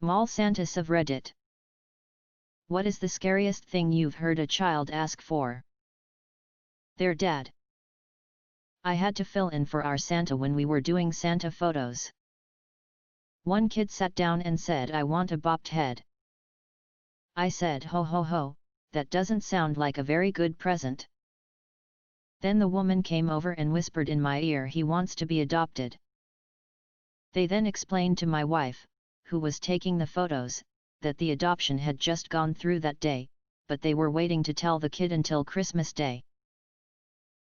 Mall Santas of Reddit. What is the scariest thing you've heard a child ask for? Their dad. I had to fill in for our Santa when we were doing Santa photos. One kid sat down and said, "I want a bopped head." I said, "Ho ho ho, that doesn't sound like a very good present." Then the woman came over and whispered in my ear, "He wants to be adopted." They then explained to my wife, who was taking the photos, that the adoption had just gone through that day, but they were waiting to tell the kid until Christmas Day.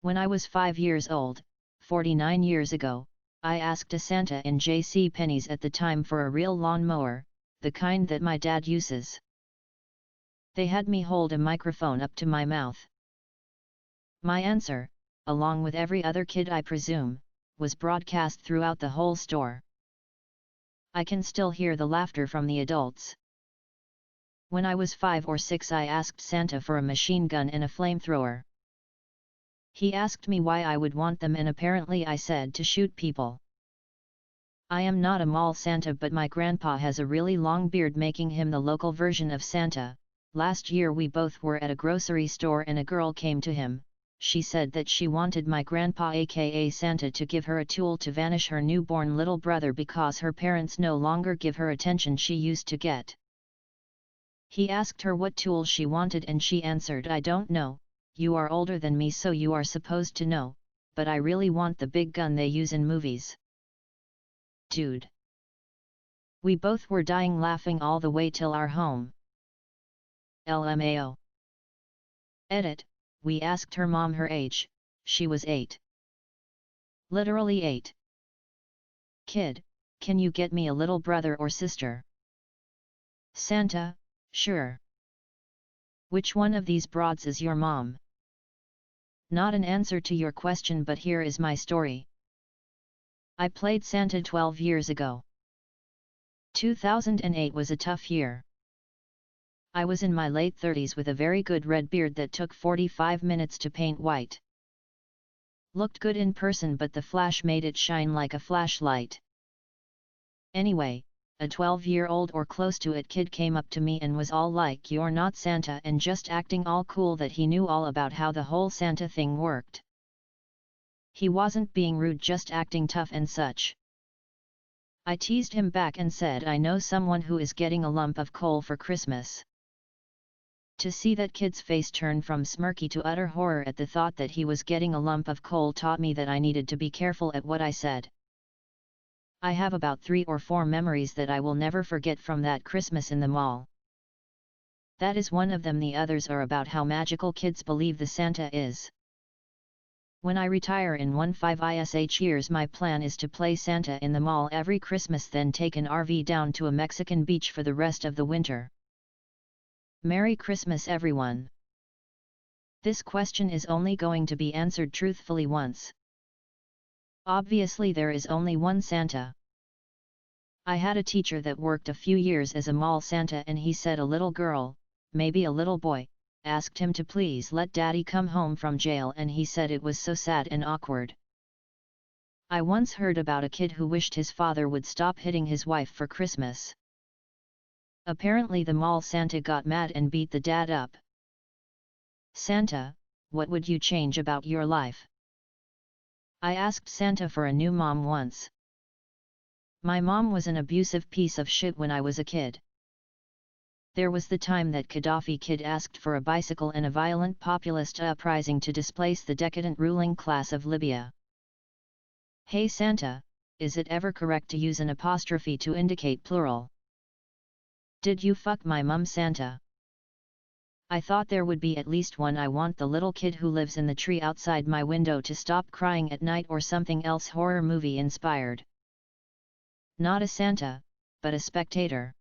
When I was 5 years old, 49 years ago, I asked a Santa in JCPenney's at the time for a real lawnmower, the kind that my dad uses. They had me hold a microphone up to my mouth. My answer, along with every other kid I presume, was broadcast throughout the whole store. I can still hear the laughter from the adults. When I was 5 or 6, I asked Santa for a machine gun and a flamethrower. He asked me why I would want them, and apparently I said to shoot people. I am not a mall Santa, but my grandpa has a really long beard, making him the local version of Santa. Last year we both were at a grocery store and a girl came to him. She said that she wanted my grandpa, aka Santa, to give her a tool to vanish her newborn little brother because her parents no longer give her attention she used to get. He asked her what tool she wanted and she answered, "I don't know, you are older than me so you are supposed to know, but I really want the big gun they use in movies." Dude. We both were dying laughing all the way till our home. LMAO. Edit. We asked her mom her age, she was 8. Literally 8. Kid, can you get me a little brother or sister? Santa, sure. Which one of these broads is your mom? Not an answer to your question, but here is my story. I played Santa 12 years ago. 2008 was a tough year. I was in my late 30s with a very good red beard that took 45 minutes to paint white. Looked good in person, but the flash made it shine like a flashlight. Anyway, a 12-year-old or close to it kid came up to me and was all like, "You're not Santa," and just acting all cool that he knew all about how the whole Santa thing worked. He wasn't being rude, just acting tough and such. I teased him back and said, "I know someone who is getting a lump of coal for Christmas." To see that kid's face turn from smirky to utter horror at the thought that he was getting a lump of coal taught me that I needed to be careful at what I said. I have about 3 or 4 memories that I will never forget from that Christmas in the mall. That is one of them. The others are about how magical kids believe the Santa is. When I retire in 15 years, my plan is to play Santa in the mall every Christmas, then take an RV down to a Mexican beach for the rest of the winter. Merry Christmas, everyone. This question is only going to be answered truthfully once. Obviously there is only one Santa. I had a teacher that worked a few years as a mall Santa, and he said a little girl, maybe a little boy, asked him to please let daddy come home from jail, and he said it was so sad and awkward. I once heard about a kid who wished his father would stop hitting his wife for Christmas. Apparently the mall Santa got mad and beat the dad up. Santa, what would you change about your life? I asked Santa for a new mom once. My mom was an abusive piece of shit when I was a kid. There was the time that Gaddafi kid asked for a bicycle and a violent populist uprising to displace the decadent ruling class of Libya. Hey Santa, is it ever correct to use an apostrophe to indicate plural? Did you fuck my mum, Santa? I thought there would be at least one. I want the little kid who lives in the tree outside my window to stop crying at night, or something else horror movie inspired. Not a Santa, but a spectator.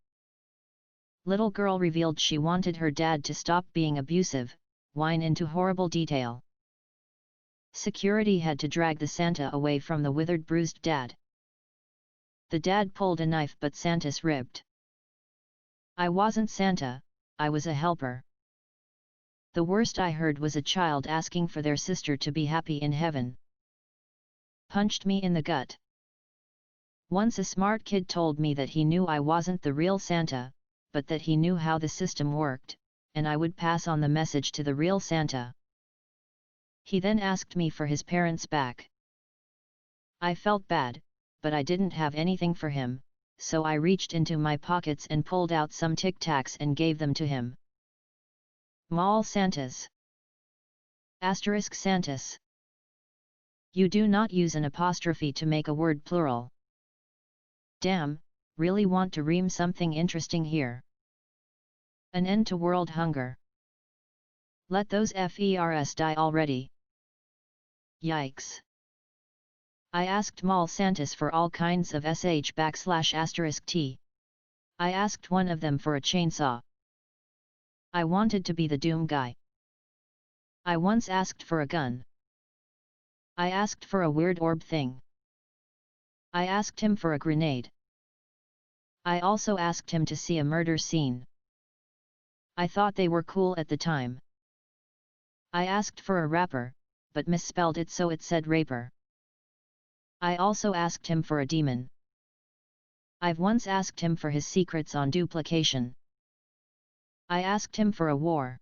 Little girl revealed she wanted her dad to stop being abusive, whine into horrible detail. Security had to drag the Santa away from the withered, bruised dad. The dad pulled a knife, but Santa's ribbed. I wasn't Santa, I was a helper. The worst I heard was a child asking for their sister to be happy in heaven. Punched me in the gut. Once a smart kid told me that he knew I wasn't the real Santa, but that he knew how the system worked, and I would pass on the message to the real Santa. He then asked me for his parents back. I felt bad, but I didn't have anything for him, so I reached into my pockets and pulled out some Tic Tacs and gave them to him. Mall Santas. Asterisk Santas. You do not use an apostrophe to make a word plural. Damn, really want to ream something interesting here. An end to world hunger. Let those FERs die already. Yikes. I asked Mall Santas for all kinds of sh**t. I asked one of them for a chainsaw. I wanted to be the Doom guy. I once asked for a gun. I asked for a weird orb thing. I asked him for a grenade. I also asked him to see a murder scene. I thought they were cool at the time. I asked for a rapper, but misspelled it so it said raper. I also asked him for a demon. I've once asked him for his secrets on duplication. I asked him for a war.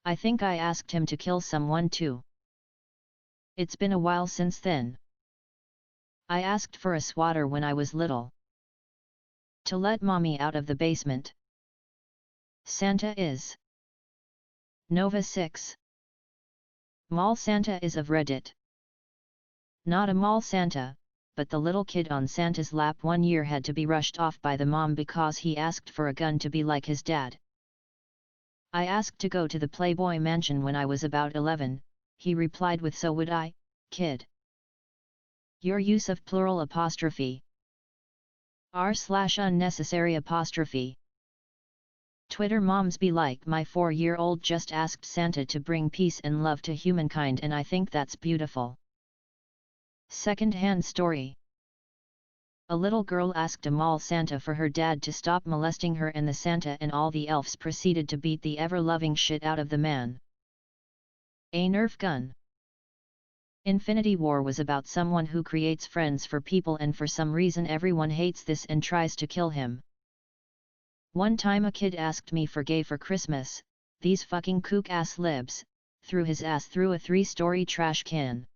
I think I asked him to kill someone too. It's been a while since then. I asked for a swatter when I was little. To let mommy out of the basement. Santa is Nova 6. Mall Santa is of Reddit. Not a mall Santa, but the little kid on Santa's lap one year had to be rushed off by the mom because he asked for a gun to be like his dad. I asked to go to the Playboy Mansion when I was about 11, he replied with "So would I, kid." Your use of plural apostrophe. r/unnecessary apostrophe. Twitter moms be like, my 4-year-old just asked Santa to bring peace and love to humankind and I think that's beautiful. Second-hand story. A little girl asked a mall Santa for her dad to stop molesting her and the Santa and all the elves proceeded to beat the ever-loving shit out of the man. A Nerf gun. Infinity War was about someone who creates friends for people and for some reason everyone hates this and tries to kill him. One time a kid asked me for gay for Christmas, these fucking kook ass libs, threw his ass through a 3-story trash can.